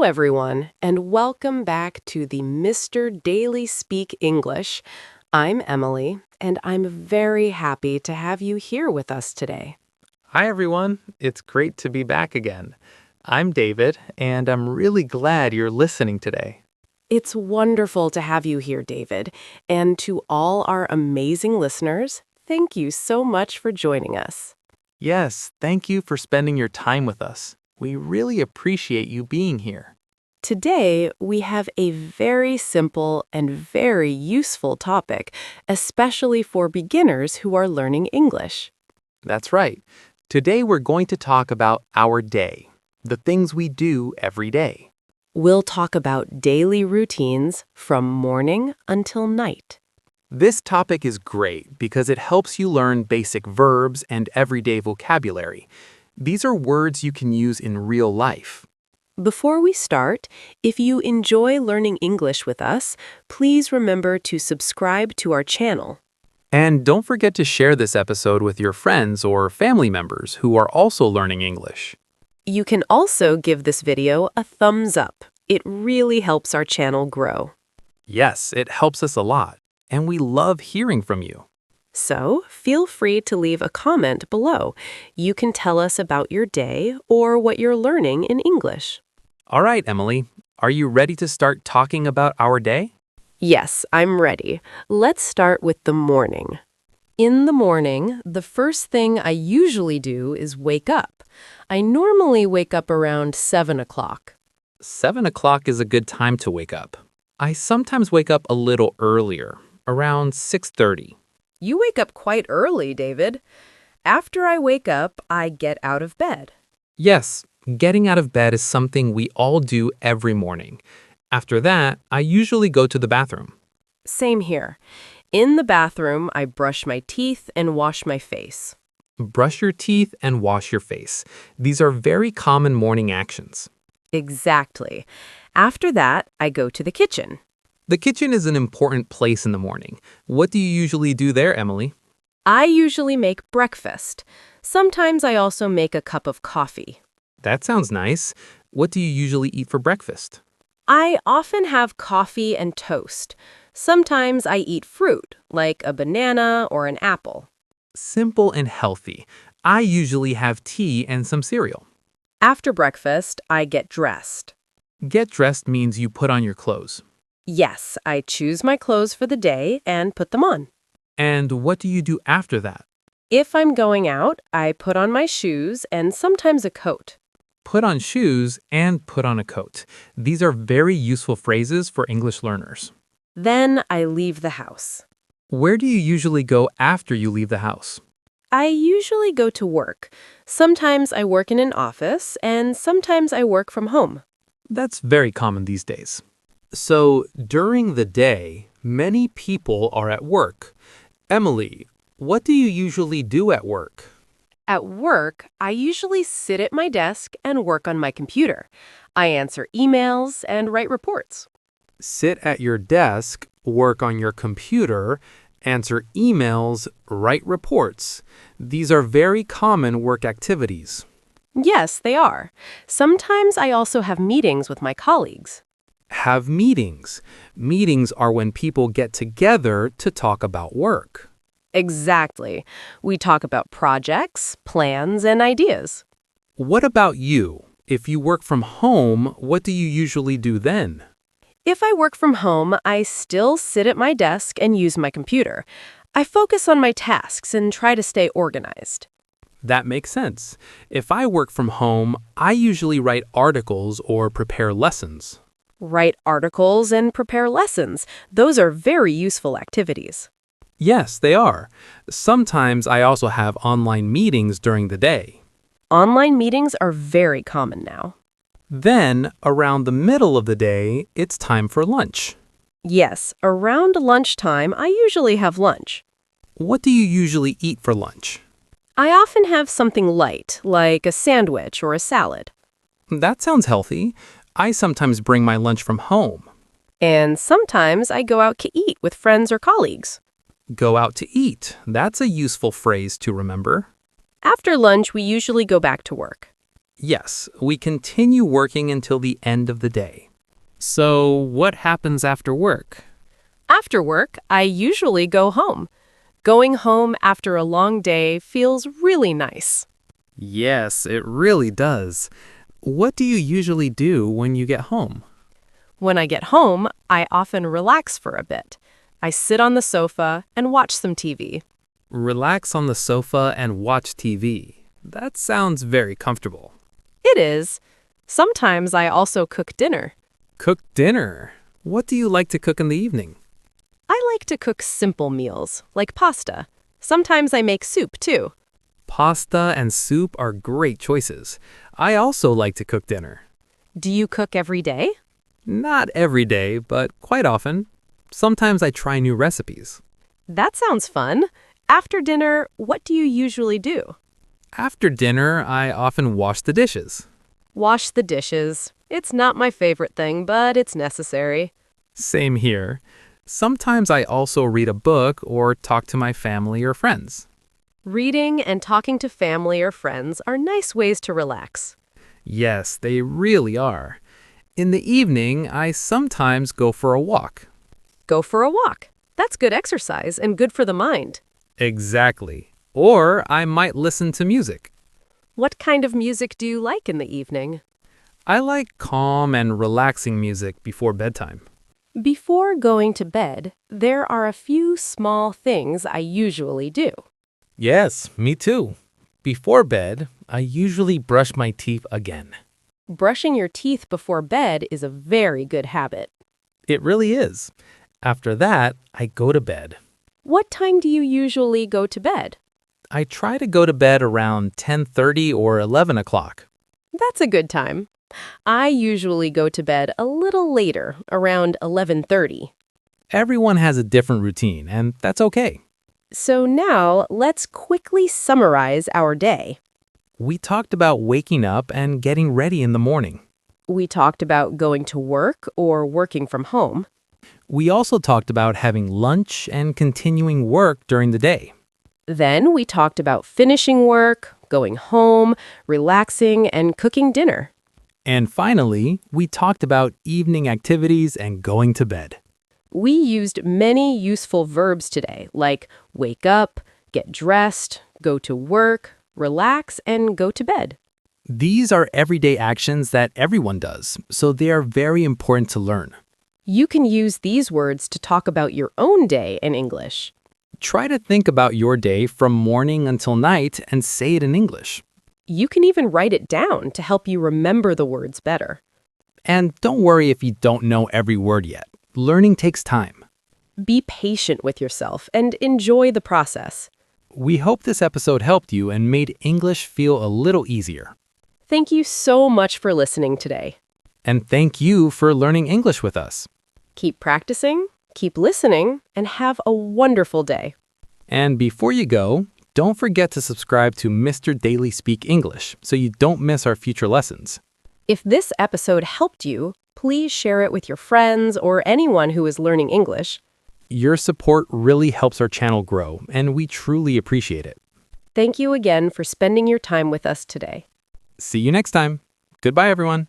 everyone, and welcome back to the Mr. Daily Speak English. I'm Emily, and I'm very happy to have you here with us today. Hi, everyone. It's great to be back again. I'm David, and I'm really glad you're listening today. It's wonderful to have you here, David, and to all our amazing listeners, thank you so much for joining us. Yes, thank you for spending your time with us. We really appreciate you being here. Today, we have a very simple and very useful topic, especially for beginners who are learning English. That's right. Today we're going to talk about our day, the things we do every day. We'll talk about daily routines from morning until night. This topic is great because it helps you learn basic verbs and everyday vocabulary. These are words you can use in real life. Before we start, if you enjoy learning English with us, please remember to subscribe to our channel. And don't forget to share this episode with your friends or family members who are also learning English. You can also give this video a thumbs up. It really helps our channel grow. Yes, it helps us a lot, and we love hearing from you. So, feel free to leave a comment below. You can tell us about your day or what you're learning in English. All right, Emily, are you ready to start talking about our day? Yes, I'm ready. Let's start with the morning. In the morning, the first thing I usually do is wake up. I normally wake up around 7 o'clock. 7 o'clock is a good time to wake up. I sometimes wake up a little earlier, around 6:30. You wake up quite early, David. After I wake up, I get out of bed. Yes, getting out of bed is something we all do every morning. After that, I usually go to the bathroom. Same here. In the bathroom, I brush my teeth and wash my face. Brush your teeth and wash your face. These are very common morning actions. Exactly. After that, I go to the kitchen. The kitchen is an important place in the morning. What do you usually do there, Emily? I usually make breakfast. Sometimes I also make a cup of coffee. That sounds nice. What do you usually eat for breakfast? I often have coffee and toast. Sometimes I eat fruit, like a banana or an apple. Simple and healthy. I usually have tea and some cereal. After breakfast, I get dressed. Get dressed means you put on your clothes. Yes, I choose my clothes for the day and put them on. And what do you do after that? If I'm going out, I put on my shoes and sometimes a coat. Put on shoes and put on a coat. These are very useful phrases for English learners. Then I leave the house. Where do you usually go after you leave the house? I usually go to work. Sometimes I work in an office and sometimes I work from home. That's very common these days. So, during the day, many people are at work. Emily, what do you usually do at work? At work, I usually sit at my desk and work on my computer. I answer emails and write reports. Sit at your desk, work on your computer, answer emails, write reports. These are very common work activities. Yes, they are. Sometimes I also have meetings with my colleagues. Have meetings. Meetings are when people get together to talk about work. Exactly. We talk about projects, plans, and ideas. What about you? If you work from home, what do you usually do then? If I work from home, I still sit at my desk and use my computer. I focus on my tasks and try to stay organized. That makes sense. If I work from home, I usually write articles or prepare lessons. Write articles and prepare lessons. Those are very useful activities. Yes, they are. Sometimes I also have online meetings during the day. Online meetings are very common now. Then, around the middle of the day, it's time for lunch. Yes, around lunchtime, I usually have lunch. What do you usually eat for lunch? I often have something light, like a sandwich or a salad. That sounds healthy. I sometimes bring my lunch from home. And sometimes I go out to eat with friends or colleagues. Go out to eat. That's a useful phrase to remember. After lunch, we usually go back to work. Yes, we continue working until the end of the day. So, what happens after work? After work, I usually go home. Going home after a long day feels really nice. Yes, it really does. What do you usually do when you get home? When I get home, I often relax for a bit. I sit on the sofa and watch some TV. Relax on the sofa and watch TV. That sounds very comfortable. It is. Sometimes I also cook dinner. Cook dinner. What do you like to cook in the evening? I like to cook simple meals, like pasta. Sometimes I make soup, too. Pasta and soup are great choices. I also like to cook dinner. Do you cook every day? Not every day, but quite often. Sometimes I try new recipes. That sounds fun. After dinner, what do you usually do? After dinner, I often wash the dishes. Wash the dishes. It's not my favorite thing, but it's necessary. Same here. Sometimes I also read a book or talk to my family or friends. Reading and talking to family or friends are nice ways to relax. Yes, they really are. In the evening, I sometimes go for a walk. Go for a walk. That's good exercise and good for the mind. Exactly. Or I might listen to music. What kind of music do you like in the evening? I like calm and relaxing music before bedtime. Before going to bed, there are a few small things I usually do. Yes, me too. Before bed, I usually brush my teeth again. Brushing your teeth before bed is a very good habit. It really is. After that, I go to bed. What time do you usually go to bed? I try to go to bed around 10:30 or 11 o'clock. That's a good time. I usually go to bed a little later, around 11:30. Everyone has a different routine, and that's okay. So now let's quickly summarize our day. We talked about waking up and getting ready in the morning. We talked about going to work or working from home. We also talked about having lunch and continuing work during the day. Then we talked about finishing work, going home, relaxing, and cooking dinner. And finally, we talked about evening activities and going to bed. We used many useful verbs today, like wake up, get dressed, go to work, relax, and go to bed. These are everyday actions that everyone does, so they are very important to learn. You can use these words to talk about your own day in English. Try to think about your day from morning until night and say it in English. You can even write it down to help you remember the words better. And don't worry if you don't know every word yet. Learning takes time. Be patient with yourself and enjoy the process. We hope this episode helped you and made English feel a little easier. Thank you so much for listening today. And thank you for learning English with us. Keep practicing, keep listening, and have a wonderful day. And before you go, don't forget to subscribe to Mr.DailySpeak English so you don't miss our future lessons. If this episode helped you, please share it with your friends or anyone who is learning English. Your support really helps our channel grow, and we truly appreciate it. Thank you again for spending your time with us today. See you next time. Goodbye, everyone.